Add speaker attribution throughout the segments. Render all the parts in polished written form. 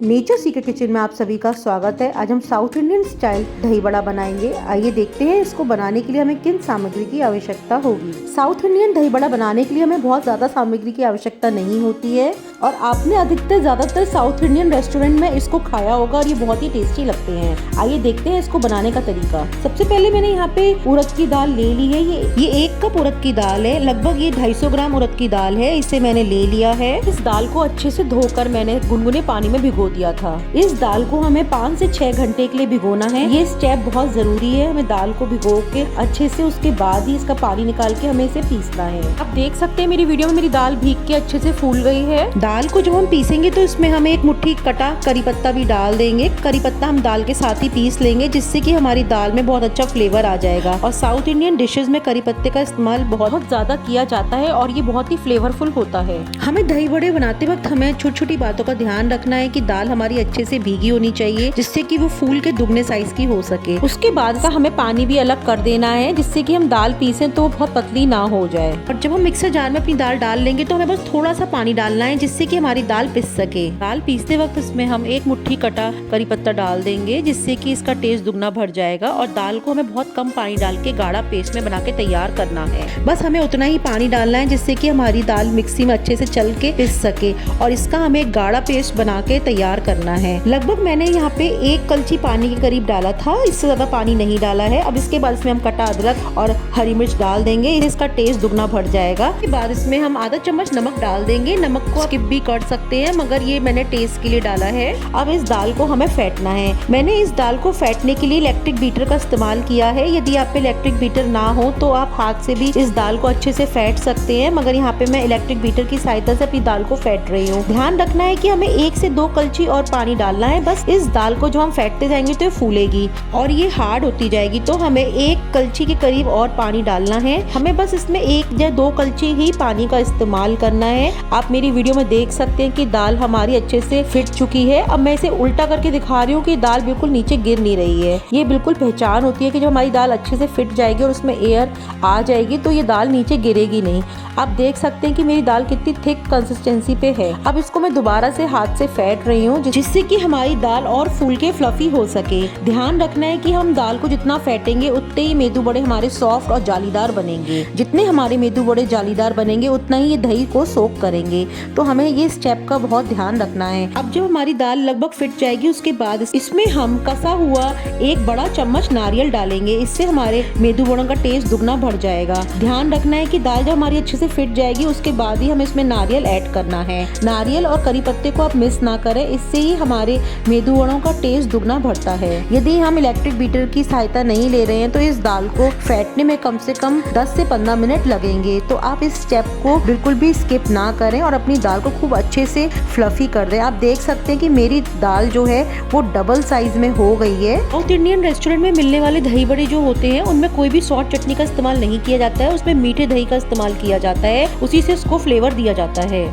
Speaker 1: Nature secret kitchen में आप सभी का स्वागत है। आज हम साउथ इंडियन स्टाइल दही बड़ा बनाएंगे। आइए देखते हैं इसको बनाने के लिए हमें किन सामग्री की आवश्यकता होगी। साउथ इंडियन दही बड़ा बनाने के लिए हमें बहुत ज्यादा सामग्री की आवश्यकता नहीं होती है और आपने अधिकतर ज्यादातर साउथ इंडियन रेस्टोरेंट में इसको खाया होगा और ये बहुत ही टेस्टी लगते हैं। आइए देखते हैं इसको बनाने का तरीका। सबसे पहले मैंने यहाँ पे उड़द की दाल ले ली है। ये 1 कप उड़द की दाल है। लगभग ये 250 ग्राम उड़द की दाल है। इसे मैंने ले लिया है। इस दाल को अच्छे से धोकर मैंने गुनगुने पानी में भिगो दिया था। इस दाल को हमें 5 से 6 घंटे के लिए भिगोना है। ये स्टेप बहुत जरूरी है। हमें दाल को भिगो के अच्छे से उसके बाद ही इसका पानी निकाल के हमें इसे पीसना है। आप देख सकते हैं मेरी वीडियो में मेरी दाल भीग के अच्छे से फूल गई है। दाल को जब हम पीसेंगे तो इसमें हम 1 मुट्ठी कटा करी पत्ता भी डाल देंगे। करी पत्ता हम दाल के साथ ही पीस लेंगे जिससे कि हमारी दाल में बहुत अच्छा फ्लेवर आ जाएगा। और साउथ इंडियन डिशेज में करी पत्ते का इस्तेमाल बहुत ज्यादा किया जाता है और ये बहुत ही फ्लेवरफुल होता है। हमें दही बड़े बनाते वक्त हमें छोटी छोटी बातों का ध्यान रखना है कि दाल हमारी अच्छे से भीगी होनी चाहिए जिससे कि वो फूल के दुगने साइज की हो सके। उसके बाद का हमें पानी भी अलग कर देना है जिससे कि हम दाल पीसें तो बहुत पतली ना हो जाए। और जब हम मिक्सर जार में अपनी दाल डाल लेंगे तो हमें बस थोड़ा सा पानी डालना है जिससे कि हमारी दाल पिस सके। दाल पीसते वक्त इसमें हम 1 मुट्ठी कटा करी पत्ता डाल देंगे जिससे कि इसका टेस्ट दुगना बढ़ जाएगा। और दाल को हमें बहुत कम पानी डाल के गाढ़ा पेस्ट में बना के तैयार करना है। बस हमें उतना ही पानी डालना है जिससे कि हमारी दाल मिक्सी में अच्छे से चल के पिस सके और इसका हमें एक गाढ़ा पेस्ट बना के तैयार करना है। लगभग मैंने यहाँ पे 1 कलछी पानी के करीब डाला था। इससे ज्यादा पानी नहीं डाला है। अब इसके बाद इसमें हम कटा अदरक और हरी मिर्च डाल देंगे। इसका टेस्ट दुगना बढ़ जाएगा। इसके बाद इसमें हम आधा चम्मच नमक डाल देंगे। नमक को स्किप भी कर सकते हैं मगर ये मैंने टेस्ट के लिए डाला है। अब इस दाल को हमें फेंटना है। मैंने इस दाल को फेंटने के लिए इलेक्ट्रिक बीटर का इस्तेमाल किया है। यदि आप पे इलेक्ट्रिक बीटर ना हो तो आप हाथ से भी इस दाल को अच्छे से फेंट सकते हैं मगर यहाँ पे मैं इलेक्ट्रिक बीटर की सहायता से अपनी दाल को फेंट रही हूँ। ध्यान रखना है कि हमें 1 से 2 कलछी और पानी डालना है। बस इस दाल को जब हम फेंटते जाएंगे तो ये फूलेगी और ये हार्ड होती जाएगी तो हमें 1 कलछी के करीब और पानी डालना है। हमें बस इसमें 1 या 2 कलछी ही पानी का इस्तेमाल करना है। आप मेरी वीडियो में देख सकते हैं कि दाल हमारी अच्छे से फिट चुकी है। अब मैं इसे उल्टा करके दिखा रही हूँ कि दाल बिल्कुल नीचे गिर नहीं रही है। ये बिल्कुल पहचान होती है कि जब हमारी दाल अच्छे से फिट जाएगी और उसमें एयर आ जाएगी तो ये दाल नीचे गिरेगी नहीं। आप देख सकते हैं कि मेरी दाल कितनी थिक कंसिस्टेंसी पे है। अब इसको मैं दोबारा से हाथ से फेंट रही हूँ जिससे कि हमारी दाल और फूल के फ्लफी हो सके। ध्यान रखना है कि हम दाल को जितना फेंटेंगे उतने ही मेदू बड़े हमारे सॉफ्ट और जालीदार बनेंगे। जितने हमारे मेदू बड़े जालीदार बनेंगे उतना ही ये दही को सोक करेंगे। तो हमें ये स्टेप का बहुत ध्यान रखना है। अब जब हमारी दाल लगभग फिट जाएगी उसके बाद इसमें हम कसा हुआ 1 बड़ा चम्मच नारियल डालेंगे। इससे हमारे मेदू बड़ों का टेस्ट दुगना बढ़ जाएगा। ध्यान रखना है कि दाल जब हमारी अच्छे से फिट जाएगी उसके बाद ही हमें इसमें नारियल ऐड करना है। नारियल और करी पत्ते को आप मिस ना करें। इससे ही हमारे मेदू वड़ों का टेस्ट दुगना बढ़ता है। यदि हम इलेक्ट्रिक बीटर की सहायता नहीं ले रहे हैं तो इस दाल को फेंटने में कम से कम 10 से 15 मिनट लगेंगे। तो आप इस स्टेप को बिल्कुल भी स्किप ना करें और अपनी दाल को खूब अच्छे से फ्लफी कर दें। आप देख सकते हैं कि मेरी दाल जो है वो डबल साइज में हो गई है। साउथ इंडियन रेस्टोरेंट में मिलने वाले दही बड़े जो होते हैं उनमें कोई भी सॉस चटनी का इस्तेमाल नहीं किया जाता है। उसमें मीठे दही का इस्तेमाल किया जाता है। उसी से उसको फ्लेवर दिया जाता है।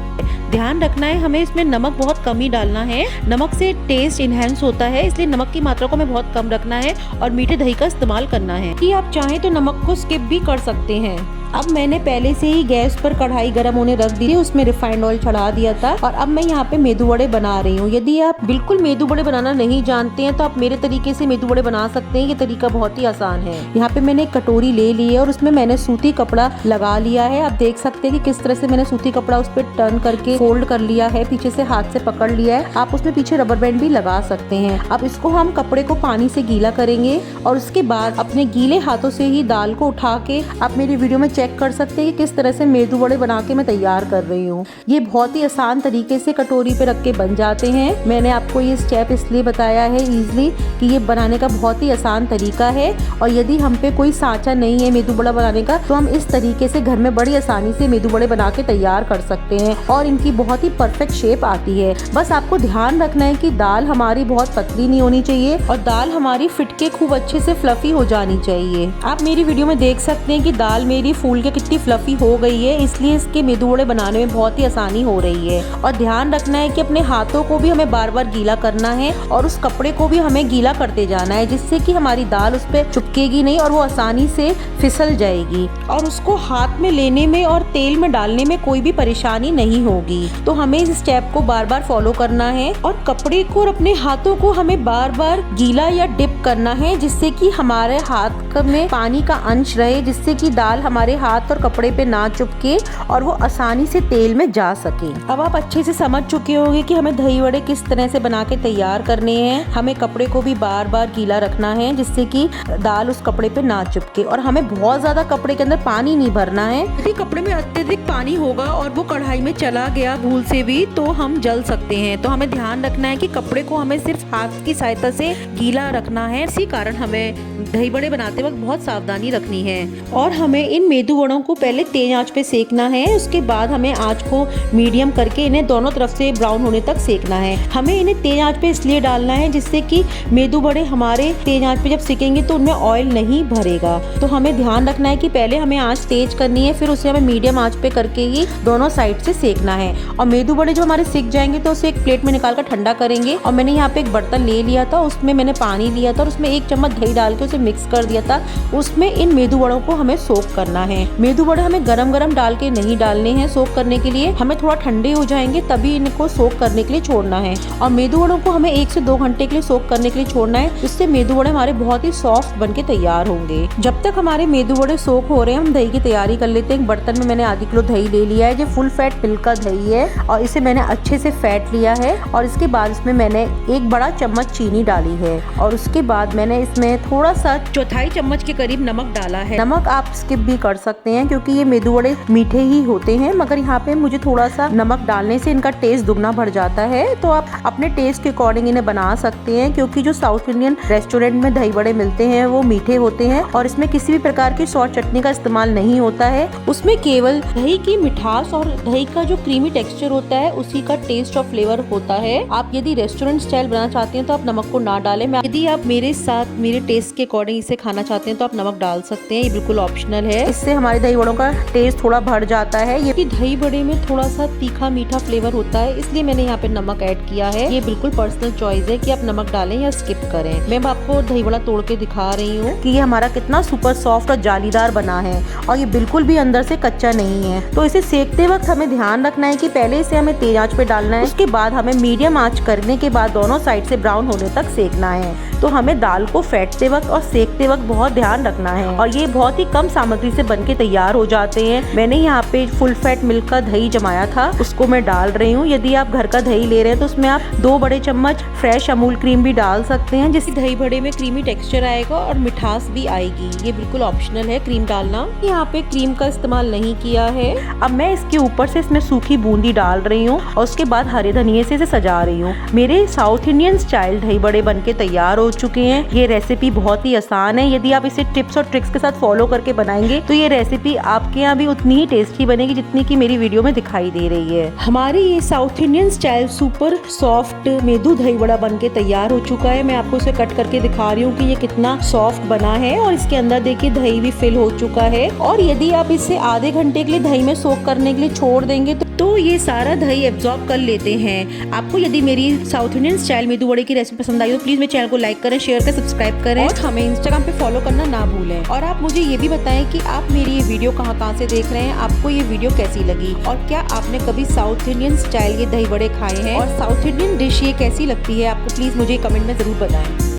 Speaker 1: ध्यान रखना है हमें इसमें नमक बहुत कम ही डालना है। नमक से टेस्ट इनहेंस होता है इसलिए नमक की मात्रा को हमें बहुत कम रखना है और मीठे दही का इस्तेमाल करना है। कि आप चाहें तो नमक को स्किप भी कर सकते हैं। अब मैंने पहले से ही गैस पर कढ़ाई गर्म होने रख दी थी। उसमें रिफाइंड ऑयल चढ़ा दिया था और अब मैं यहाँ पे मेदू वड़े बना रही हूँ। यदि आप बिल्कुल मेदू वड़े बनाना नहीं जानते हैं तो आप मेरे तरीके से मेदू वड़े बना सकते हैं। ये तरीका बहुत ही आसान है। यहाँ पे मैंने एक कटोरी ले ली है और उसमें मैंने सूती कपड़ा लगा लिया है। आप देख सकते हैं कि किस तरह से मैंने सूती कपड़ा उस पर टर्न करके फोल्ड कर लिया है। पीछे से हाथ से पकड़ लिया है। आप उसमें पीछे रबर बैंड भी लगा सकते हैं। अब इसको हम कपड़े को पानी से गीला करेंगे और उसके बाद अपने गीले हाथों से ही दाल को उठा के आप मेरी वीडियो में चेक कर सकते हैं किस तरह से मेदू वड़े बना के मैं तैयार कर रही हूँ। ये बहुत ही आसान तरीके से कटोरी पे रख के बन जाते हैं। मैंने आपको ये स्टेप इसलिए बताया है इजीली कि ये बनाने का बहुत ही आसान तरीका है। और यदि हम पे कोई सांचा नहीं है मेदू वड़ा बनाने का तो हम इस तरीके से घर में बड़ी आसानी से मेदू वड़े बना के तैयार कर सकते हैं और इनकी बहुत ही परफेक्ट शेप आती है। बस आपको ध्यान रखना है कि दाल हमारी बहुत पतली नहीं होनी चाहिए और दाल हमारी फिट के खूब अच्छे से फ्लफी हो जानी चाहिए। आप मेरी वीडियो में देख सकते हैं कि दाल मेरी फूल फूल के कितनी फ्लफी हो गई है, इसलिए इसके मेदू वड़े बनाने में बहुत ही आसानी हो रही है। और ध्यान रखना है कि अपने हाथों को भी हमें बार बार गीला करना है और उस कपड़े को भी हमें गीला करते जाना है, जिससे कि हमारी दाल उस पर चिपकेगी नहीं और वो आसानी से फिसल जाएगी और उसको हाथ में लेने में और तेल में डालने में कोई भी परेशानी नहीं होगी। तो हमें इस स्टेप को बार बार फॉलो करना है और कपड़े को और अपने हाथों को हमें बार बार गीला या डिप करना है, जिससे कि हमारे हाथ में पानी का अंश रहे, जिससे कि दाल हमारे हाथ और कपड़े पे ना चिपके और वो आसानी से तेल में जा सके। अब आप अच्छे से समझ चुके होंगे कि हमें दही वड़े किस तरह से बना के तैयार करने हैं। हमें कपड़े को भी बार बार गीला रखना है, जिससे कि दाल उस कपड़े पे ना चिपके, और हमें बहुत ज्यादा कपड़े के अंदर पानी नहीं भरना है। यदि कपड़े में अत्यधिक पानी होगा और वो कढ़ाई में चला गया भूल से भी, तो हम जल सकते हैं। तो हमें ध्यान रखना है कि कपड़े को हमें सिर्फ हाथ की सहायता से गीला रखना है। इसी कारण हमें दही बड़े बनाते वक्त बहुत सावधानी रखनी है। और हमें इन मेदू वड़ों को पहले तेज आंच पे सेकना है, उसके बाद हमें आंच को मीडियम करके इन्हें दोनों तरफ से ब्राउन होने तक सेकना है। हमें इन्हें तेज आंच पे इसलिए डालना है जिससे कि मेदू बड़े हमारे तेज आंच पे जब सेकेंगे तो उनमें ऑयल नहीं भरेगा। तो हमें ध्यान रखना है कि पहले हमें आंच तेज करनी है, फिर उसे हमें मीडियम आंच पे करके ही दोनों साइड से सेकना है। और मेदू बड़े जो हमारे सिक जाएंगे तो उसे एक प्लेट में निकाल कर ठंडा करेंगे। और मैंने यहाँ पे एक बर्तन ले लिया था, उसमें मैंने पानी लिया था और उसमें 1 चम्मच दही डाल के उसे मिक्स कर दिया था। उसमें इन मेदू वड़ों को हमें सोक करना है। मेदू वड़े हमें गरम गरम डाल के नहीं डालने हैं सोक करने के लिए, हमें थोड़ा ठंडे हो जाएंगे तभी इनको सोक करने के लिए छोड़ना है। और मेदू वड़ों को हमें 1 से 2 घंटे के लिए सोक करने के लिए छोड़ना है, जिससे मेदू वड़े हमारे बहुत ही सॉफ्ट बन के तैयार होंगे। जब तक हमारे मेदू वड़े सोक हो रहे हैं, हम दही की तैयारी कर लेते हैं। एक बर्तन में मैंने आधी किलो दही ले लिया है, जो फुल फैट मिल्क का दही है, और इसे मैंने अच्छे से फैट लिया है। और इसके बाद इसमें मैंने 1 बड़ा चम्मच चीनी डाली है और उसके बाद मैंने इसमें थोड़ा सा 1/4 चम्मच के करीब नमक डाला है। नमक आप स्किप भी कर सकते हैं क्योंकि ये मेदू वड़े मीठे ही होते हैं, मगर यहाँ पे मुझे थोड़ा सा नमक डालने से इनका टेस्ट दुगना बढ़ जाता है। तो आप अपने टेस्ट के अकॉर्डिंग इन्हें बना सकते हैं, क्योंकि जो साउथ इंडियन रेस्टोरेंट में दही बड़े मिलते हैं वो मीठे होते हैं और इसमें किसी भी प्रकार की सॉस चटनी का इस्तेमाल नहीं होता है। उसमें केवल दही की मिठास और दही का जो क्रीमी टेक्सचर होता है उसी का टेस्ट और फ्लेवर होता है। आप यदि रेस्टोरेंट स्टाइल बनाना चाहते हैं तो आप नमक को ना डालें। यदि आप मेरे साथ मेरे टेस्ट के अकॉर्डिंग इसे खाना चाहते हैं तो आप नमक डाल सकते हैं, ये बिल्कुल ऑप्शनल है। इससे हमारे दही बड़ों का टेस्ट थोड़ा बढ़ जाता है। ये दही बड़े में थोड़ा सा तीखा मीठा फ्लेवर होता है, इसलिए मैंने यहाँ पे नमक ऐड किया है। ये बिल्कुल पर्सनल चॉइस है कि आप नमक डालें या स्किप करें। मैं आपको दही बड़ा तोड़ के दिखा रही हूँ कि ये हमारा कितना सुपर सॉफ्ट और जालीदार बना है और ये बिल्कुल भी अंदर से कच्चा नहीं है। तो इसे सेकते वक्त हमें ध्यान रखना है कि पहले इसे हमें तेज आंच पे डालना है, उसके बाद हमें मीडियम आंच करने के बाद दोनों साइड से ब्राउन होने तक सेकना है। तो हमें दाल को फेंटते वक्त और सेकते वक्त बहुत ध्यान रखना है। और ये बहुत ही कम सामग्री से बनके तैयार हो जाते हैं। मैंने यहाँ पे फुल फैट मिल्क का दही जमाया था, उसको मैं डाल रही हूँ। यदि आप घर का दही ले रहे हैं तो उसमें आप 2 बड़े चम्मच फ्रेश अमूल क्रीम भी डाल सकते हैं, जिससे दही बड़े में क्रीमी टेक्सचर आएगा और मिठास भी आएगी। ये बिल्कुल ऑप्शनल है क्रीम डालना। यहाँ पे क्रीम का इस्तेमाल नहीं किया है। अब मैं इसके ऊपर से इसमें सूखी बूंदी डाल रही हूँ और उसके बाद हरे धनिये से इसे सजा रही हूँ। मेरे साउथ इंडियन स्टाइल दही बड़े बनके तैयार हो चुके हैं। ये रेसिपी बहुत ही आसान है। यदि आप इसे टिप्स और ट्रिक्स के साथ फॉलो करके बनाएंगे तो ये रेसिपी आपके यहाँ भी उतनी ही टेस्टी बनेगी जितनी की मेरी वीडियो में दिखाई दे रही है। हमारी ये south Indian style super soft medu दही बड़ा बनके तैयार हो चुका है। मैं आपको इसे कट करके दिखा रही हूँ कि ये कितना सॉफ्ट बना है और इसके अंदर देखिए दही भी फिल हो चुका है। और यदि आप इसे आधे घंटे के लिए दही में सोक करने के लिए छोड़ देंगे तो ये सारा दही एब्जॉर्ब कर लेते हैं। आपको यदि मेरी साउथ इंडियन स्टाइल मेदू वड़े की रेसिपी पसंद आई तो प्लीज मेरे चैनल को लाइक करें, शेयर करें, सब्सक्राइब करें और हमें इंस्टाग्राम पे फॉलो करना ना भूलें। और आप मुझे ये भी बताएं कि आप मेरी ये वीडियो कहाँ से देख रहे हैं, आपको ये वीडियो कैसी लगी और क्या आपने कभी साउथ इंडियन स्टाइल ये दही बड़े खाए हैं और साउथ इंडियन डिश ये कैसी लगती है आपको, प्लीज मुझे कमेंट में जरूर बताएं।